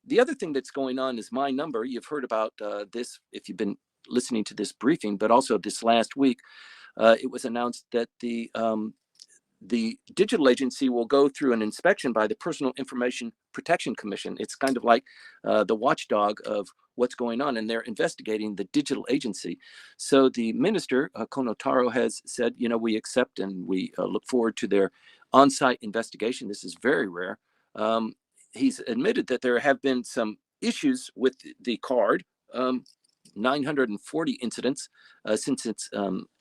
The other thing that's going on is my number. You've heard about this if you've been listening to this briefing, but also this last week, it was announced that the digital agency will go through an inspection by the Personal Information Protection Commission. It's kind of like the watchdog of what's going on, and they're investigating the digital agency. So the minister, Kono Taro, has said, we accept and we look forward to their on-site investigation. This is very rare. He's admitted that there have been some issues with the card, 940 incidents since its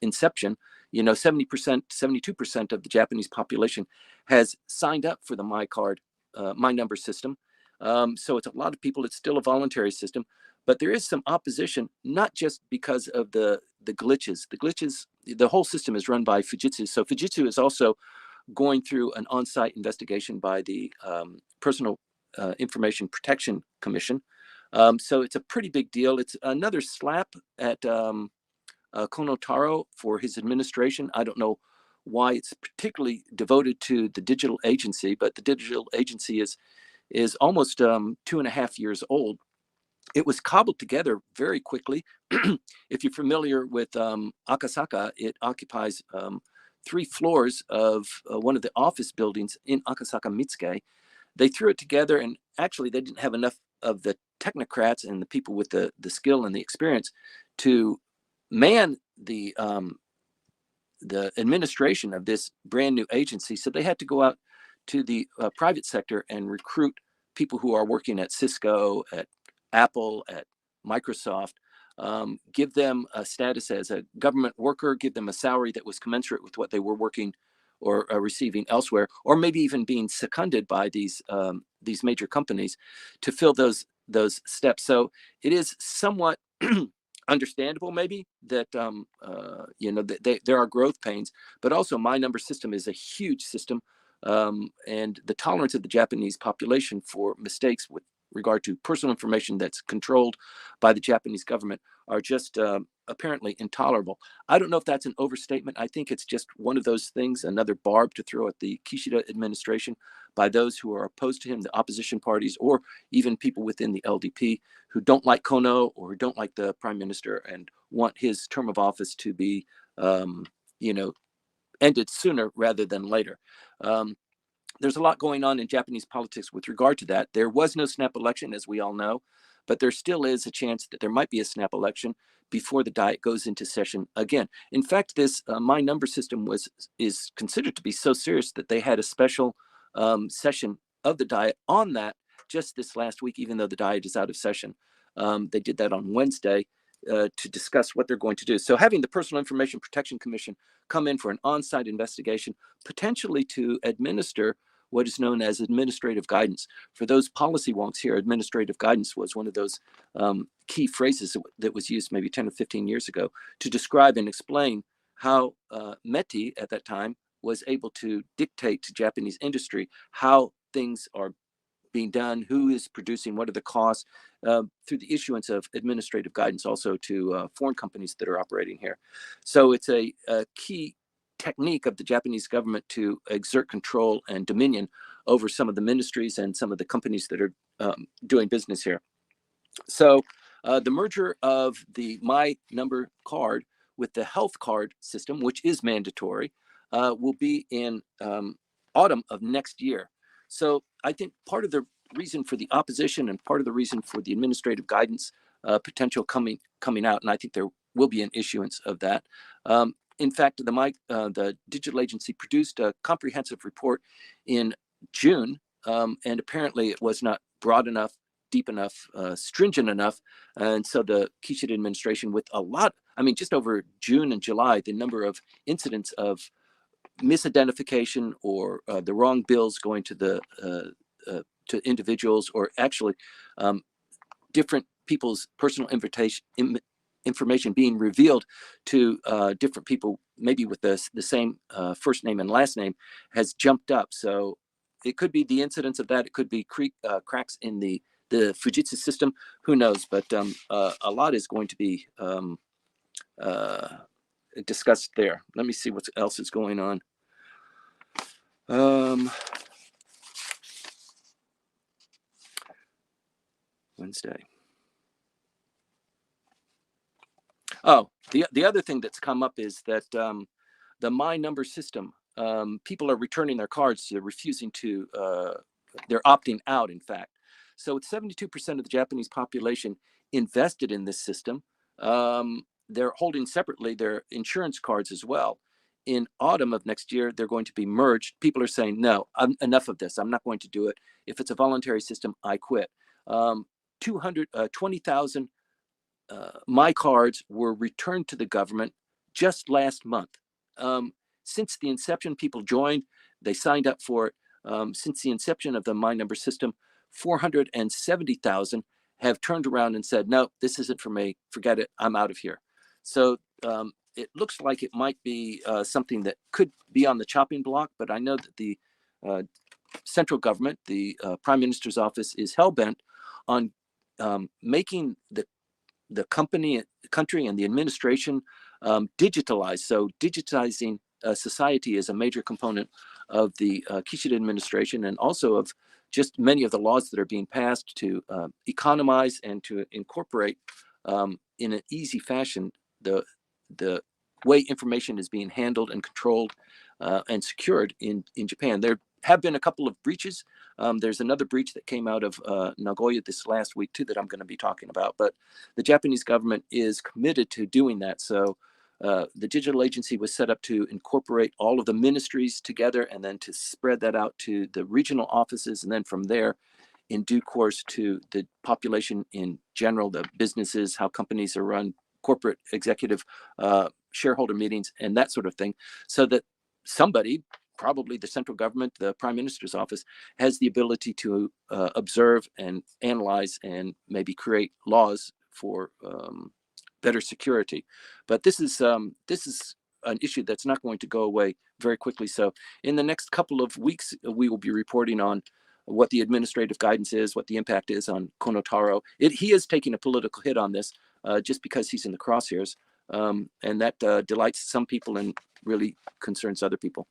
inception. 70%, 72% of the Japanese population has signed up for the My Number system. So it's a lot of people. It's still a voluntary system, but there is some opposition, not just because of the glitches. The glitches, the whole system is run by Fujitsu. So Fujitsu is also going through an on-site investigation by the Personal Information Protection Commission. So it's a pretty big deal. It's another slap at Kono Taro for his administration. I don't know why it's particularly devoted to the digital agency, but the digital agency is almost 2.5 years old. It was cobbled together very quickly. If you're familiar with Akasaka, it occupies 3 floors of one of the office buildings in Akasaka Mitsuke. They threw it together, and actually they didn't have enough of the technocrats and the people with the skill and the experience to man the administration of this brand new agency. So they had to go out to the private sector and recruit people who are working at Cisco, at Apple, at Microsoft, give them a status as a government worker, give them a salary that was commensurate with what they were working or receiving elsewhere, or maybe even being seconded by these major companies to fill those steps. So it is somewhat understandable, maybe, that there are growth pains, but also My Number system is a huge system, and the tolerance of the Japanese population for mistakes with regard to personal information that's controlled by the Japanese government are just apparently intolerable. I don't know if that's an overstatement. I think it's just one of those things, another barb to throw at the Kishida administration by those who are opposed to him, the opposition parties, or even people within the LDP who don't like Kono or who don't like the prime minister and want his term of office to be, ended sooner rather than later. There's a lot going on in Japanese politics with regard to that. There was no snap election, as we all know, but there still is a chance that there might be a snap election before the Diet goes into session again. In fact, this My Number system is considered to be so serious that they had a special session of the Diet on that just this last week, even though the Diet is out of session. They did that on Wednesday to discuss what they're going to do. So having the Personal Information Protection Commission come in for an on-site investigation, potentially to administer what is known as administrative guidance. For those policy wonks here, administrative guidance was one of those key phrases that was used maybe 10 or 15 years ago to describe and explain how METI at that time was able to dictate to Japanese industry how things are being done, who is producing, what are the costs, through the issuance of administrative guidance also to foreign companies that are operating here. So it's a key technique of the Japanese government to exert control and dominion over some of the ministries and some of the companies that are doing business here. So the merger of the My Number card with the health card system, which is mandatory, will be in autumn of next year. So I think part of the reason for the opposition and part of the reason for the administrative guidance potential coming out, and I think there will be an issuance of that. In fact, the digital agency produced a comprehensive report in June, and apparently it was not broad enough, deep enough, stringent enough. And so the Kishida administration, with just over June and July, the number of incidents of misidentification or the wrong bills going to to individuals, or actually different people's personal information being revealed to different people, maybe with the same first name and last name, has jumped up. So it could be the incidence of that. It could be cracks in the Fujitsu system. Who knows? But a lot is going to be discussed there. Let me see what else is going on. Wednesday. Oh, the other thing that's come up is that the My Number system, people are returning their cards. They're refusing to, they're opting out, in fact. So it's 72% of the Japanese population invested in this system. They're holding separately their insurance cards as well. In autumn of next year, they're going to be merged. People are saying, no, enough of this. I'm not going to do it. If it's a voluntary system, I quit. 20,000 my cards were returned to the government just last month. Since the inception, people joined, they signed up for it. Since the inception of the My Number system, 470,000 have turned around and said, no, this isn't for me. Forget it. I'm out of here. So it looks like it might be something that could be on the chopping block, but I know that the central government, the Prime Minister's office, is hell-bent on making the country and the administration digitalized. So digitizing society is a major component of the Kishida administration, and also of just many of the laws that are being passed to economize and to incorporate in an easy fashion the way information is being handled and controlled and secured in Japan. There have been a couple of breaches. There's another breach that came out of Nagoya this last week too that I'm going to be talking about. But the Japanese government is committed to doing that. So the digital agency was set up to incorporate all of the ministries together and then to spread that out to the regional offices. And then from there, in due course, to the population in general, the businesses, how companies are run, corporate executive shareholder meetings, and that sort of thing, so that somebody, probably the central government, the prime minister's office, has the ability to observe and analyze and maybe create laws for better security. But this is an issue that's not going to go away very quickly. So in the next couple of weeks, we will be reporting on what the administrative guidance is, what the impact is on Konotaro. He is taking a political hit on this just because he's in the crosshairs. And that delights some people and really concerns other people.